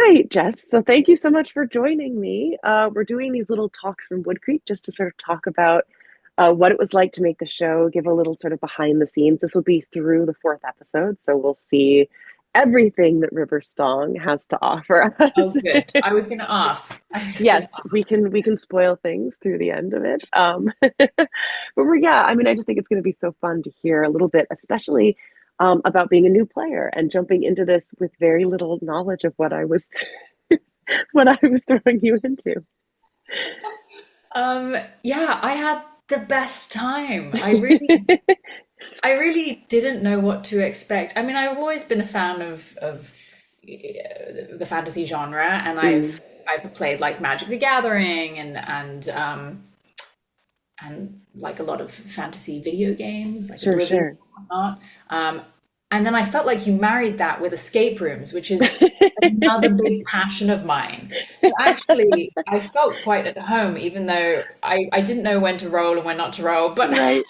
right, Jess. So thank you so much for joining me. We're doing these little talks from Woodcreek just to sort of talk about what it was like to make the show, give a little sort of behind the scenes. This will be through the fourth episode, so we'll see everything that River Stong has to offer Oh, us. good. I was going to ask. I was going Yes, to ask. we can spoil things through the end of it. But we're yeah, I mean, I just think it's going to be so fun to hear a little bit, especially about being a new player and jumping into this with very little knowledge of what I was what I was throwing you into. Yeah, I had the best time. I really didn't know what to expect. I mean, I've always been a fan of the fantasy genre, and Mm, I've played like Magic the Gathering and like a lot of fantasy video games, like sure, Oblivion sure. and whatnot. And then I felt like you married that with escape rooms, which is another big passion of mine. So actually, I felt quite at home, even though I didn't know when to roll and when not to roll, but Right.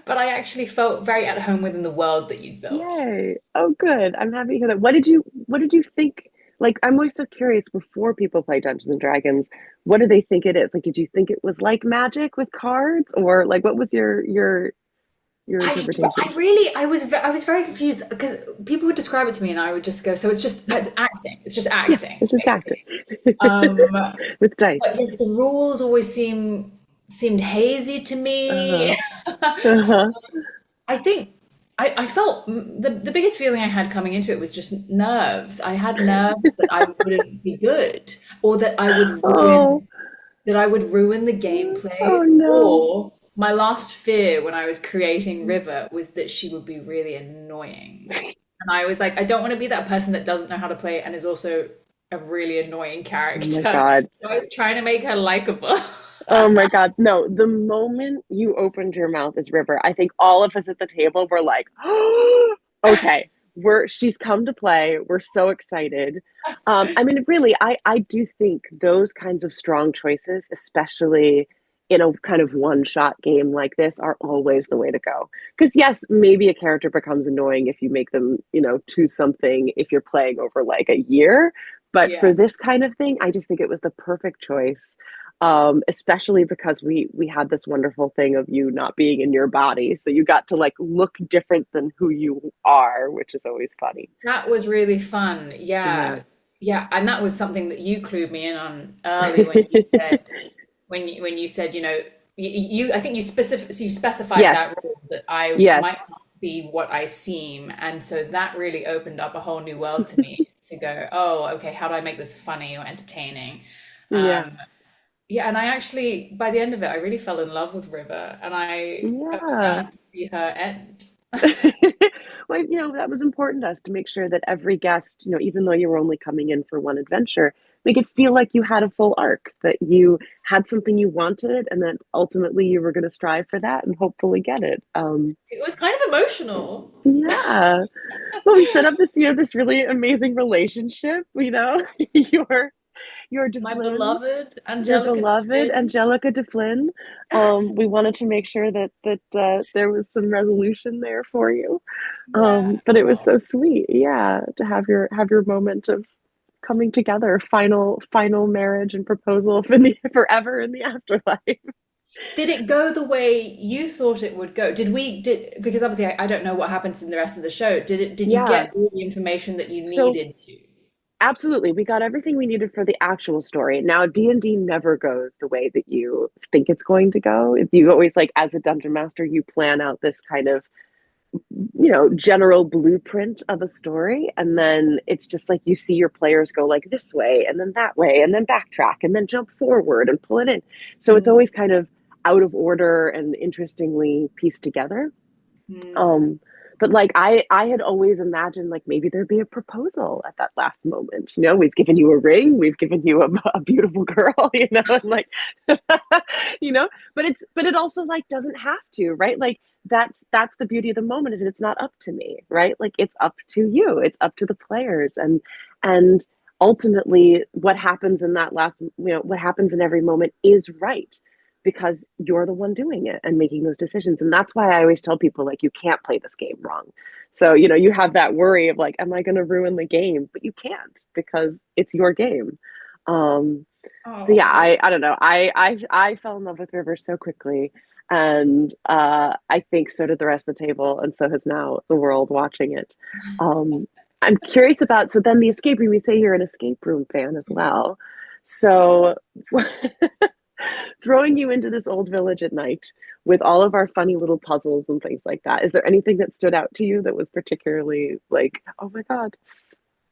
but I actually felt very at home within the world that you'd built. Yay. Oh, good. I'm happy to hear that. What did you think? Like, I'm always so curious before people play Dungeons and Dragons, what do they think it is? Like, did you think it was like magic with cards, or like what was your interpretation? I was very confused because people would describe it to me and I would just go, so it's acting. It's just Yeah, acting, it's just acting basically. Um, with dice. but yes, the rules always seemed hazy to me. Uh-huh. Uh-huh. I think I felt the biggest feeling I had coming into it was just nerves. I had nerves that I wouldn't be good, or Oh, that I would ruin the gameplay, oh no. or my last fear when I was creating River was that she would be really annoying. And I was like, I don't want to be that person that doesn't know how to play and is also a really annoying Oh my character. God. So I was trying to make her likable. Oh my God. No, the moment you opened your mouth as River, I think all of us at the table were like, oh, okay, she's come to play. We're so excited. I mean, really, I do think those kinds of strong choices, especially in a kind of one-shot game like this, are always the way to go. Because yes, maybe a character becomes annoying if you make them, to something if you're playing over like a year. But for Yeah. this kind of thing, I just think it was the perfect choice, especially because we had this wonderful thing of you not being in your body, so you got to like look different than who you are, which is always funny. That was really fun. Yeah. Yeah. Yeah. And that was something that you clued me in on early when you said, I think you specified Yes, that rule that I might yes, not be what I seem. And so that really opened up a whole new world to me to go, oh, okay, how do I make this funny or entertaining? yeah, Um, yeah, and I actually, by the end of it, I really fell in love with River, and I was yeah. sad to see her end. Well, that was important to us to make sure that every guest, even though you were only coming in for one adventure, make it feel like you had a full arc, that you had something you wanted, and that ultimately you were going to strive for that and hopefully get it. It was kind of emotional. Yeah. Well, we set up this really amazing relationship, your your My DeFlynn, beloved your Angelica de beloved Flynn. Angelica DeFlynn. We wanted to make sure that there was some resolution there for you. Yeah. But it was so sweet, yeah, to have your moment of coming together, final marriage and proposal for the forever in the afterlife. Did it go the way you thought it would go? Because obviously I don't know what happens in the rest of the show. Did you Yeah. get all the information that you So needed to? absolutely, we got everything we needed for the actual story. Now, D&D never goes the way that you think it's going to go. You always, like, as a dungeon master, you plan out this kind of, general blueprint of a story, and then it's just like you see your players go like this way and then that way and then backtrack and then jump forward and pull it in. So it's Mm, always kind of out of order and interestingly pieced together. mm. Um, but like I had always imagined like maybe there'd be a proposal at that last moment. We've given you a ring, we've given you a beautiful girl, and like, but it also like doesn't have to, right? Like that's the beauty of the moment, is that it's not up to me, right? Like it's up to you, it's up to the players, and ultimately what happens in that last, what happens in every moment is right, because you're the one doing it and making those decisions. And that's why I always tell people, like, you can't play this game wrong. So, you have that worry of like, am I going to ruin the game? But you can't because it's your game. Um, so yeah, Oh, I don't know. I fell in love with River so quickly, and I think so did the rest of the table, and so has now the world watching it. Um, I'm curious about, so then the escape room. You say you're an escape room fan as well, so throwing you into this old village at night with all of our funny little puzzles and things like that. Is there anything that stood out to you that was particularly like, oh my God?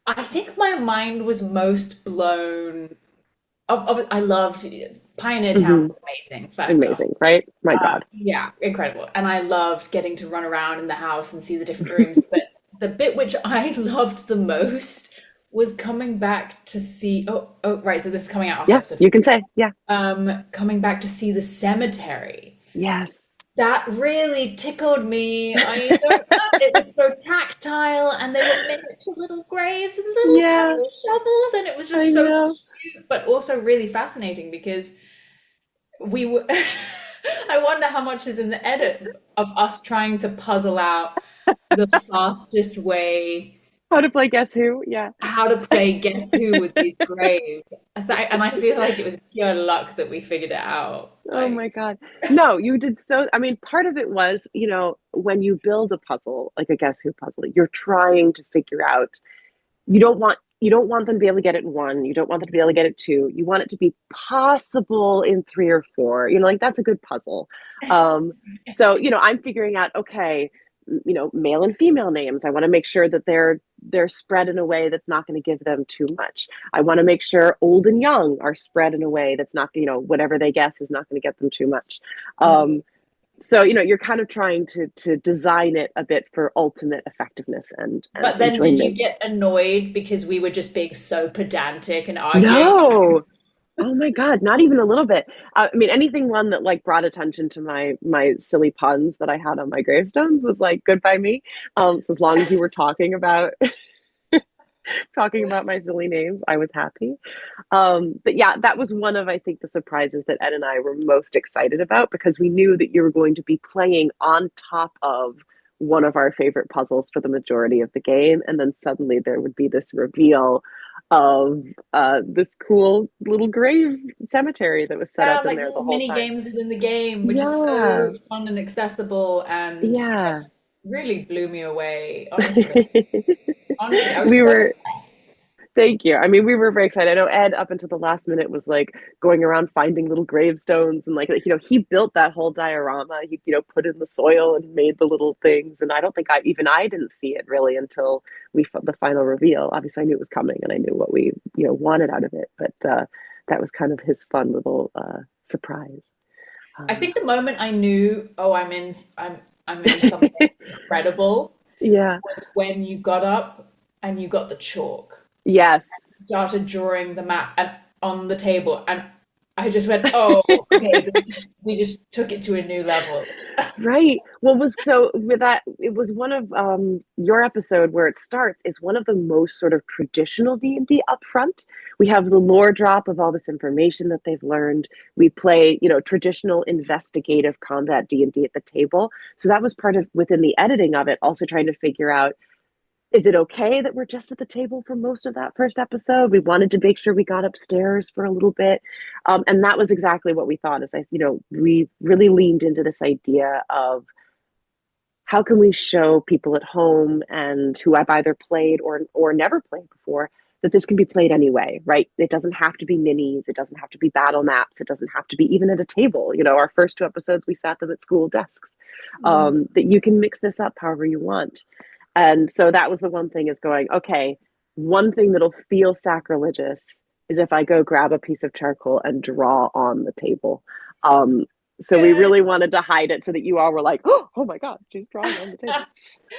I think my mind was most blown. I loved Pioneer Town Hmm. was amazing, first off. Amazing, right? My God. Yeah, incredible. And I loved getting to run around in the house and see the different rooms. But the bit which I loved the most was coming back to see. Right. So this is coming out after Yeah, episode. you can say, yeah. Coming back to see the cemetery. Yes. That really tickled me. I don't know. It was so tactile, and they were miniature little graves and little Yeah, tiny shovels, and it was I just so know. cute, but also really fascinating because we were. I wonder how much is in the edit of us trying to puzzle out the fastest way How to play Guess Who? Yeah. how to play Guess Who with these graves. And I feel like it was pure luck that we figured it out. Oh Like, my God. No, you did so. I mean, part of it was, when you build a puzzle, like a Guess Who puzzle, you're trying to figure out, you don't want them to be able to get it in one. You don't want them to be able to get it two. You want it to be possible in three or four. Like that's a good puzzle. So, I'm figuring out, okay, male and female names. I want to make sure that they're spread in a way that's not going to give them too much. I want to make sure old and young are spread in a way that's not, whatever they guess is not going to get them too much. mm. So, you're kind of trying to design it a bit for ultimate effectiveness and But then did you enjoyment. get annoyed because we were just being so pedantic and arguing? No. Oh my God, not even a little bit. I mean, anything one that like brought attention to my silly puns that I had on my gravestones was like good by me. So as long as you were talking about my silly names, I was happy. But yeah, that was one of, I think, the surprises that Ed and I were most excited about because we knew that you were going to be playing on top of one of our favorite puzzles for the majority of the game. And then suddenly there would be this reveal of this cool little grave cemetery that was set Yeah, up in like there the little whole mini time. games within the game, which is Yeah. so fun and accessible and Yeah. just really blew me away, honestly. Honestly, I was We so were impressed. Thank you. I mean, we were very excited. I know Ed, up until the last minute, was like going around finding little gravestones and like he built that whole diorama. He put in the soil and made the little things. And I don't think I didn't see it really until the final reveal. Obviously, I knew it was coming and I knew what we wanted out of it. But that was kind of his fun little surprise. I Uh, think the moment I knew, oh, I'm in something incredible yeah. was when you got up and you got the chalk, Yes. started drawing the map and on the table, and I just went, oh, okay, we just took it to a new level. Right. Well, was so with that, it was one of your episode where it starts is one of the most sort of traditional D&D up front. We have the lore drop of all this information that they've learned. We play, traditional investigative combat D&D at the table. So that was part of within the editing of it, also trying to figure out, is it okay that we're just at the table for most of that first episode? We wanted to make sure we got upstairs for a little bit. And that was exactly what we thought we really leaned into this idea of how can we show people at home and who have either played or never played before that this can be played anyway, right? It doesn't have to be minis. It doesn't have to be battle maps. It doesn't have to be even at a table. Our first two episodes, we sat them at school desks. Mm. That you can mix this up however you want. And so that was the one thing is going, okay, one thing that'll feel sacrilegious is if I go grab a piece of charcoal and draw on the table. Um, so we Good. really wanted to hide it so that you all were like, oh my God, she's drawing on the table.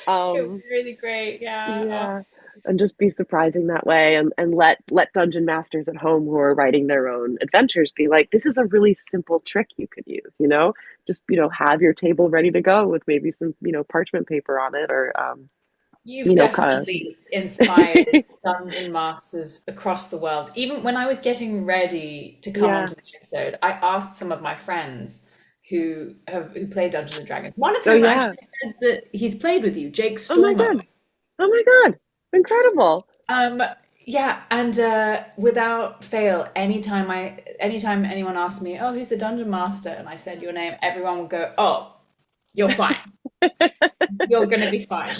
It was Um, really great. Yeah. Oh, yeah. And just be surprising that way and let dungeon masters at home who are writing their own adventures be like, this is a really simple trick you could use. Just, have your table ready to go with maybe some, parchment paper on it or you've you know, kind definitely inspired dungeon masters across the world. Even when I was getting ready to come yeah. onto the episode, I asked some of my friends, who play Dungeons and Dragons. One of Oh whom yeah. actually said that he's played with you, Jake Oh my Stormo. God. Oh my God. Incredible. Um, yeah, and without fail, anytime anyone asks me, "Oh, who's the dungeon master?" and I said your name, everyone will go, "Oh, you're fine. You're gonna be fine.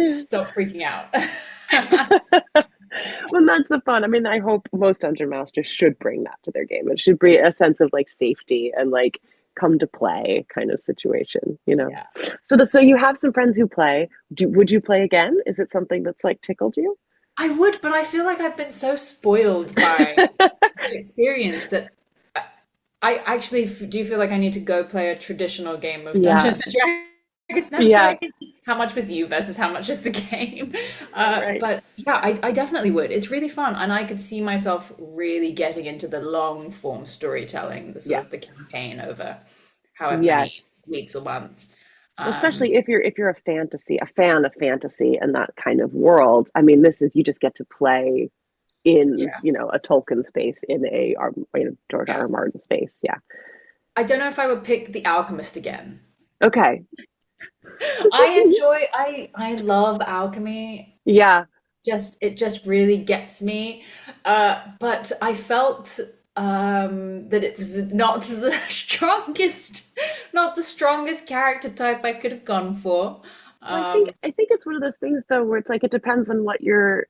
Stop freaking out." Well, that's the fun. I mean, I hope most dungeon masters should bring that to their game. It should bring a sense of like safety and like come to play kind of situation, you know. Yeah. So you have some friends who play. Would you play again? Is it something that's like tickled you? I would, but I feel like I've been so spoiled by this experience that I actually do feel like I need to go play a traditional game of Yeah. Dungeons and Dragons now, so I Yeah. can see how much was you versus how much is the game. Right. But yeah, I definitely would. It's really fun, and I could see myself really getting into the long form storytelling, the sort of the Yes. campaign over however many Yes. weeks or months. Well, Um, especially if you're a fan of fantasy and that kind of world. I mean, this is you just get to play in, yeah, you know, a Tolkien space in a George R. yeah. R. Martin space. Yeah. I don't know if I would pick The Alchemist again. Okay. I love alchemy. Yeah. It just really gets me. But I felt that it was not the strongest character type I could have gone for. Well, Um, I think it's one of those things though where it's like it depends on what your,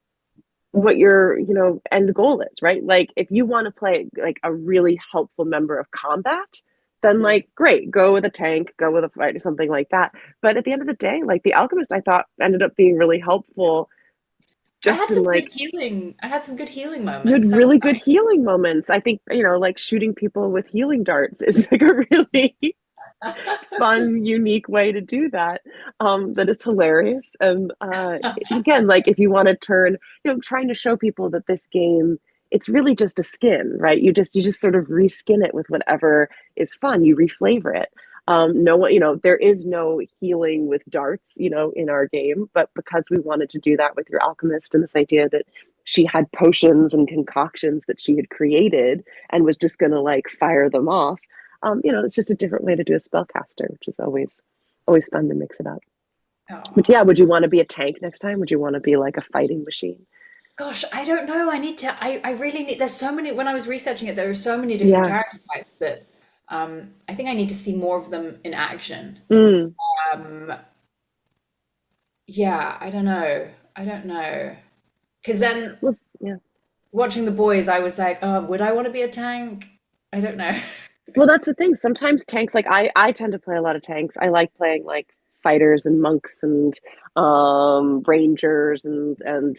you know, end goal is, right? Like if you want to play like a really helpful member of combat, then mm. like great, go with a tank, go with a fight or something like that. But at the end of the day, like the alchemist I thought ended up being really helpful just in like I had some good healing you had moments. That was really good nice. healing moments. I think, you know, like shooting people with healing darts is like a really fun, unique way to do that. That is hilarious. And again, like if you want to turn, you know, trying to show people that this game, it's really just a skin, right? You just sort of reskin it with whatever is fun. You reflavor it. No one, you know, there is no healing with darts, you know, in our game, but because we wanted to do that with your alchemist and this idea that she had potions and concoctions that she had created and was just going to like fire them off, you know, it's just a different way to do a spellcaster, which is always fun to mix it up. But Oh, yeah, would you want to be a tank next time? Would you want to be like a fighting machine? gosh, I don't know. I really need, there's so many, when I was researching it, there are so many different Yeah. character types that I think I need to see more of them in action. Mm. Um, yeah, I don't know. I don't know. Because then Well, yeah. watching the boys, I was like, oh, would I want to be a tank? I don't know. Well, that's the thing. Sometimes tanks, like I tend to play a lot of tanks. I like playing like fighters and monks and rangers and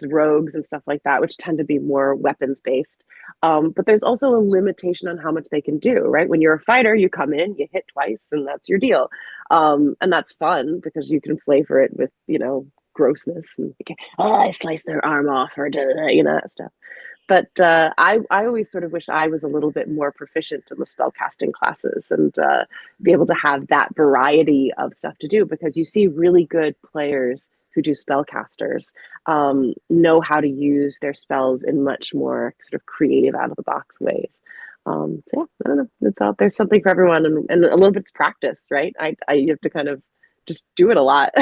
rogues and stuff like that, which tend to be more weapons based. But there's also a limitation on how much they can do, right? When you're a fighter, you come in, you hit twice, and that's your deal. And that's fun because you can flavor it with, you know, grossness and okay, oh, I slice their arm off or da, da, da, you know that stuff. But I always sort of wish I was a little bit more proficient in the spellcasting classes and be able to have that variety of stuff to do because you see really good players who do spellcasters know how to use their spells in much more sort of creative, out of the box ways. So yeah, I don't know. It's out there's something for everyone, and a little bit's practice, right? I you have to kind of just do it a lot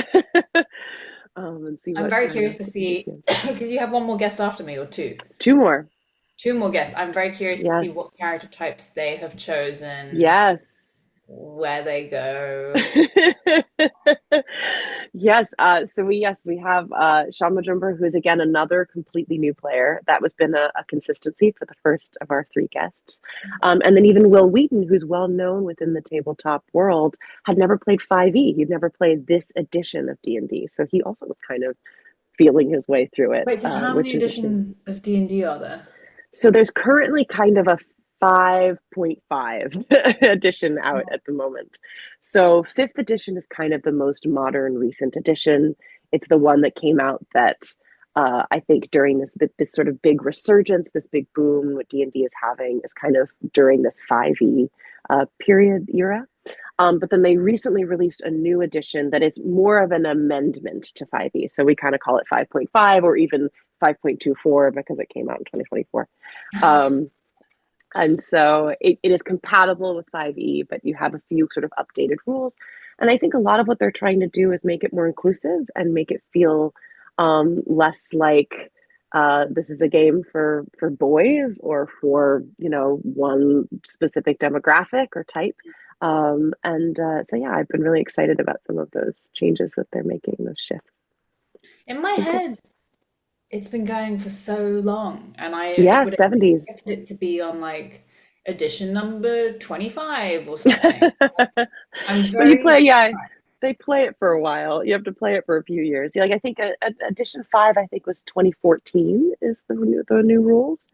and see I'm what very kind of curious to see, because you have one more guest after me, or two. two more. Two more guests. I'm very curious to see what Yes. character types they have chosen, Yes. where they go. Yes, we have Sean Majumber, who is again another completely new player. That was been a consistency for the first of our three guests. And then even Will Wheaton, who's well known within the tabletop world, had never played 5e. He'd never played this edition of D&D. So he also was kind of feeling his way through it, Wait, so how many which is interesting. editions of D&D are there? So there's currently kind of a 5.5 edition out at the moment. So fifth edition is kind of the most modern recent edition. It's the one that came out that I think during this sort of big resurgence, this big boom what D&D is having is kind of during this 5e period era. But then they recently released a new edition that is more of an amendment to 5e. So we kind of call it 5.5 or even 5.24 because it came out in 2024. Um, And so it is compatible with 5e, but you have a few sort of updated rules. And I think a lot of what they're trying to do is make it more inclusive and make it feel less like this is a game for boys or for, one specific demographic or type. So, yeah, I've been really excited about some of those changes that they're making, those shifts. In my Been good. head, it's been going for so long, and I Yeah, would have 70s. expected it to be on like edition number 25 or something. I'm But you very play, yeah, surprised. they play it for a while. You have to play it for a few years. Yeah, like I think edition 5, I think was 2014 is the new rules.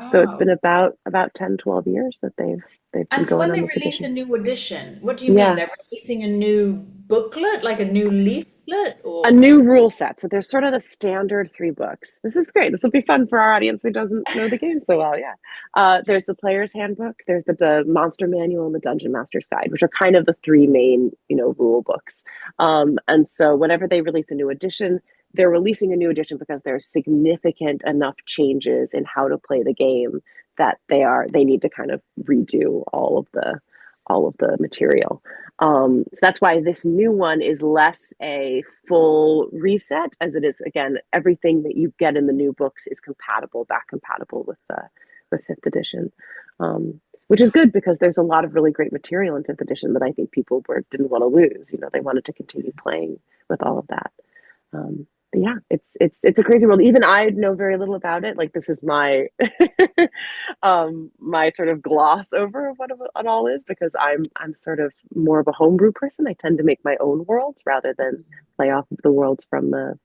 So it's been Wow. about 10, 12 years that they've been And so going when on they this release a edition. new edition, what do you mean? Yeah, They're releasing a new booklet, like a new leaflet, a or new rule set. So there's sort of the standard three books. This is great. This will be fun for our audience who doesn't know the game so well. Yeah. There's the player's handbook, there's the monster manual, and the dungeon master's guide, which are kind of the three main, rule books. And so whenever they release a new edition, they're releasing a new edition because there's significant enough changes in how to play the game that they need to kind of redo all of the material. So that's why this new one is less a full reset as it is, again, everything that you get in the new books is back compatible with fifth edition, which is good because there's a lot of really great material in fifth edition that I think people didn't want to lose. They wanted to continue playing with all of that. But yeah, it's a crazy world. Even I know very little about it. Like this is my my sort of gloss over what it all is because I'm sort of more of a homebrew person. I tend to make my own worlds rather than play off of the worlds from the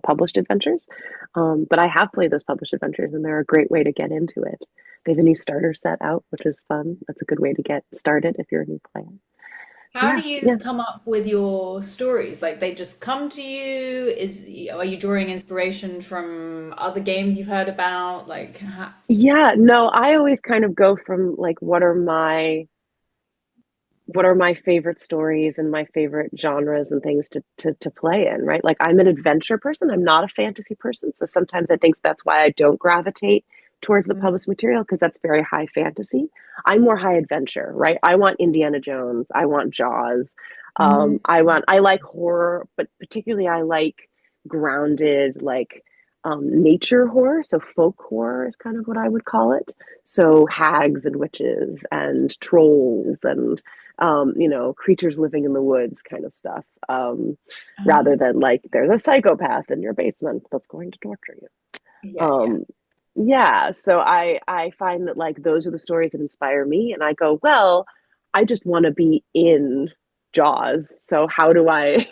published adventures. But I have played those published adventures, and they're a great way to get into it. They have a new starter set out, which is fun. That's a good way to get started if you're a new player. how Yeah, do you yeah. come up with your stories? Like they just come to you? Are you drawing inspiration from other games you've heard about? Yeah, no, I always kind of go from like what are my favorite stories and my favorite genres and things to play in, right? Like I'm an adventure person. I'm not a fantasy person. So sometimes I think that's why I don't gravitate towards the Mm, published material because that's very high fantasy. I'm more high adventure, right? I want Indiana Jones. I want Jaws. mm, I like horror, but particularly I like grounded, like nature horror. So folk horror is kind of what I would call it. So hags and witches and trolls and creatures living in the woods kind of stuff, rather oh, than like there's a psychopath in your basement that's going to torture you. yeah, yeah. Um, yeah, so I find that like those are the stories that inspire me, and I go, well, I just want to be in Jaws. So how do I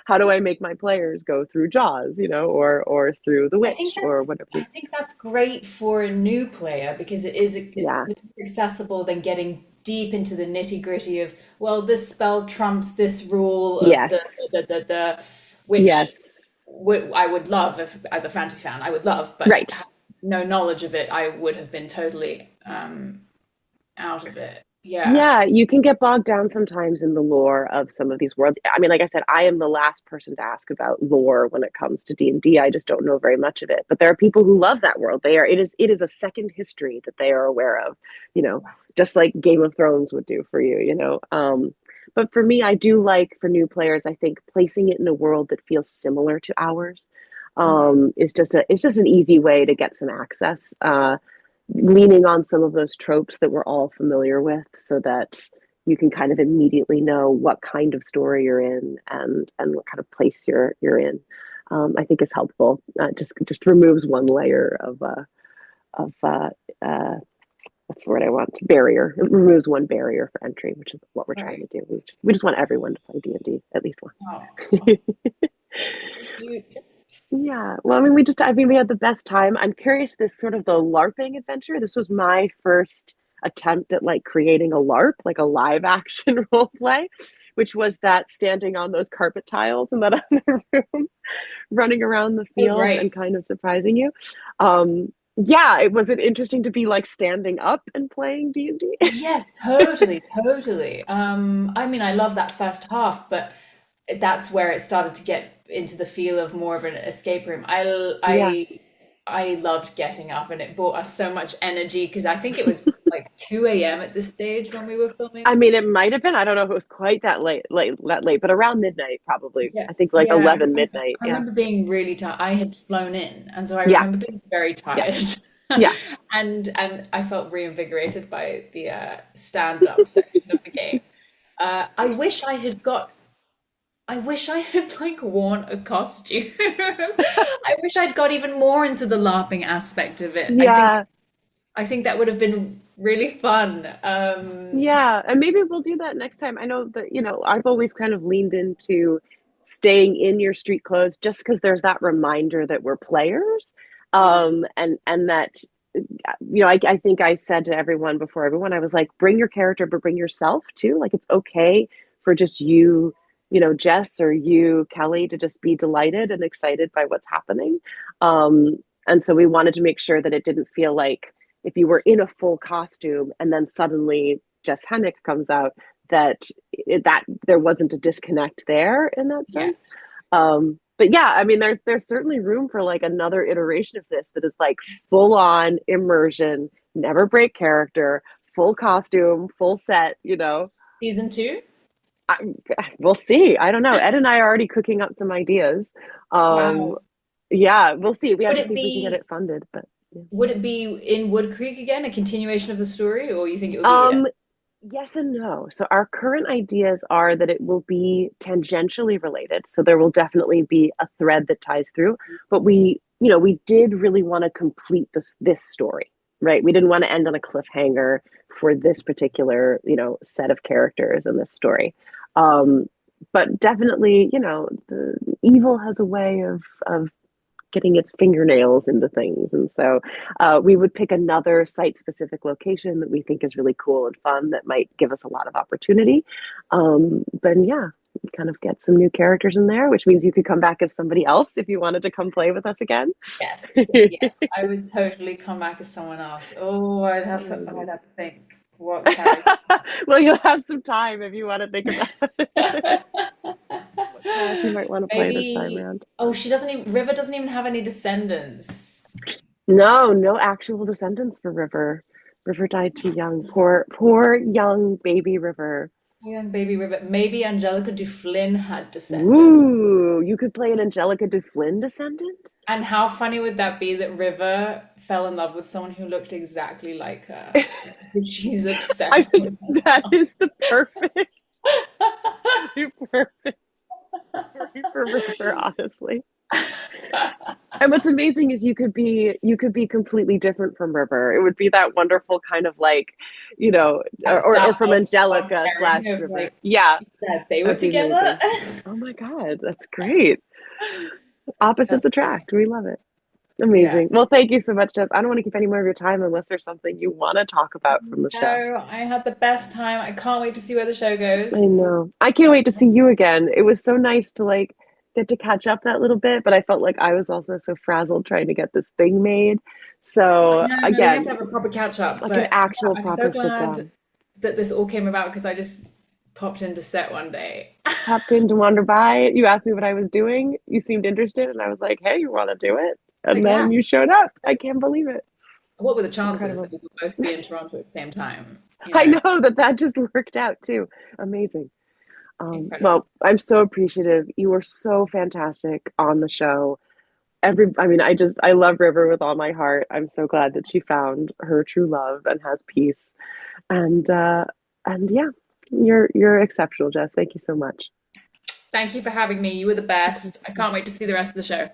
how do I make my players go through Jaws, or through The I think Witch or that's whatever? I think that's great for a new player because it's Yeah. more accessible than getting deep into the nitty-gritty of, well, this spell trumps this rule of Yes. which Yes. I would love if, as a fantasy fan, I would love, but Right. have no knowledge of it, I would have been totally out of it. Yeah. Yeah, you can get bogged down sometimes in the lore of some of these worlds. I mean, like I said, I am the last person to ask about lore when it comes to D&D. I just don't know very much of it. But there are people who love that world. It is a second history that they are aware of, you know, just like Game of Thrones would do for you. But for me, I do like for new players, I think placing it in a world that feels similar to ours Mm. it's just an easy way to get some access. Leaning on some of those tropes that we're all familiar with so that you can kind of immediately know what kind of story you're in and what kind of place you're in. I think is helpful. Just removes one layer of what's the word I want? Barrier. It removes one barrier for entry, which is what we're trying Right. to do. We just want everyone to play D&D at least Oh, once. so cute. Yeah. Well, we had the best time. I'm curious, this sort of the LARPing adventure. This was my first attempt at like creating a LARP, like a live action role play, which was that standing on those carpet tiles in that other room, running around the Oh, field great. and kind of surprising you. Yeah, it was it interesting to be like standing up and playing D&D. Yes, totally, totally. I mean, I love that first half, but that's where it started to get into the feel of more of an escape room. Yeah. I loved getting up, and it brought us so much energy because I think it was like 2 a.m. at this stage when we were I filming. mean, it might have been. I don't know if it was quite that late, but around midnight, probably. Yeah, I think like yeah. 11 midnight. I Yeah. remember being really tired. I had flown in, and so I Yeah. remember being very Yeah. tired. Yeah. And I felt reinvigorated by the stand-up section of the game. I wish I had like worn a costume. I wish I'd got even more into the LARPing aspect of it. Yeah. I think that would have been really fun. Yeah. And maybe we'll do that next time. I know that, I've always kind of leaned into staying in your street clothes just because there's that reminder that we're players. Yeah, And that I think I said to everyone before everyone, I was like, bring your character, but bring yourself too. Like, it's okay for just you, Jess, or you, Kelly, to just be delighted and excited by what's happening. And so we wanted to make sure that it didn't feel like if you were in a full costume and then suddenly Jess Henwick comes out, that there wasn't a disconnect there in that yeah. sense. But yeah, I mean, there's certainly room for like another iteration of this that is like full on immersion, never break character, full costume, full set. Season two? I, we'll see. I don't know. Ed and I are already cooking up some ideas. Um, Wow. yeah, we'll see. We have Would to it see if we can get be it funded, but yeah. would it be in Woodcreek again, a continuation of the story, or you think it would be Um, yes and no. So our current ideas are that it will be tangentially related. So there will definitely be a thread that ties through, but we did really want to complete this story, right? We didn't want to end on a cliffhanger for this particular, set of characters in this story. Um, but definitely, the evil has a way of getting its fingernails into things. And so we would pick another site specific location that we think is really cool and fun that might give us a lot of opportunity. But yeah, kind of get some new characters in there, which means you could come back as somebody else if you wanted to come play with us again. yes, yes. I would totally come back as someone else. Oh, I'd have to think what character. Well, you'll have some time if you want to think about what class you might want to play this time Maybe. around. Oh, she doesn't even. River doesn't even have any descendants. No, no actual descendants for River. River died too young. Poor young baby River. Young baby River. Maybe Angelica Duflin had descendants. Ooh, you could play an Angelica Duflin descendant? And how funny would that be that River fell in love with someone who looked exactly like her? She's I obsessed think with that herself. is the perfect story for River, honestly. And what's amazing is you could be completely different from River. It would be that wonderful kind of like, or That from odd Angelica pairing slash of River. like Yeah, that they were that'd be together. amazing. Oh my God, that's great. Opposites That's funny. attract. We love it. Yeah. Amazing. Well, thank you so much, Jess. I don't want to keep any more of your time unless there's something you want to talk about from the show. No, I had the best time. I can't wait to see where the show I goes. know. I can't wait to see you again. It was so nice to like get to catch up that little bit, but I felt like I was also so frazzled trying to get this thing made. So No, no, we have to again, have a proper catch up. like an But yeah, actual I'm so proper sit glad down. that this all came about because I just popped into set one day. Popped in to wander by. You asked me what I was doing. You seemed interested, and I was like, "Hey, you want to do it?" And Like, yeah, then you showed up. I can't believe it. what were the chances that Incredible. we would both be in Toronto at the same time? I know that just worked out too. Amazing. Incredible. Well, I'm so appreciative. You were so fantastic on the show. I mean, I love River with all my heart. I'm so glad that she found her true love and has peace. And yeah, you're exceptional, Jess. Thank you so much. Thank you for having me. You were the best. I can't wait to see the rest of the show.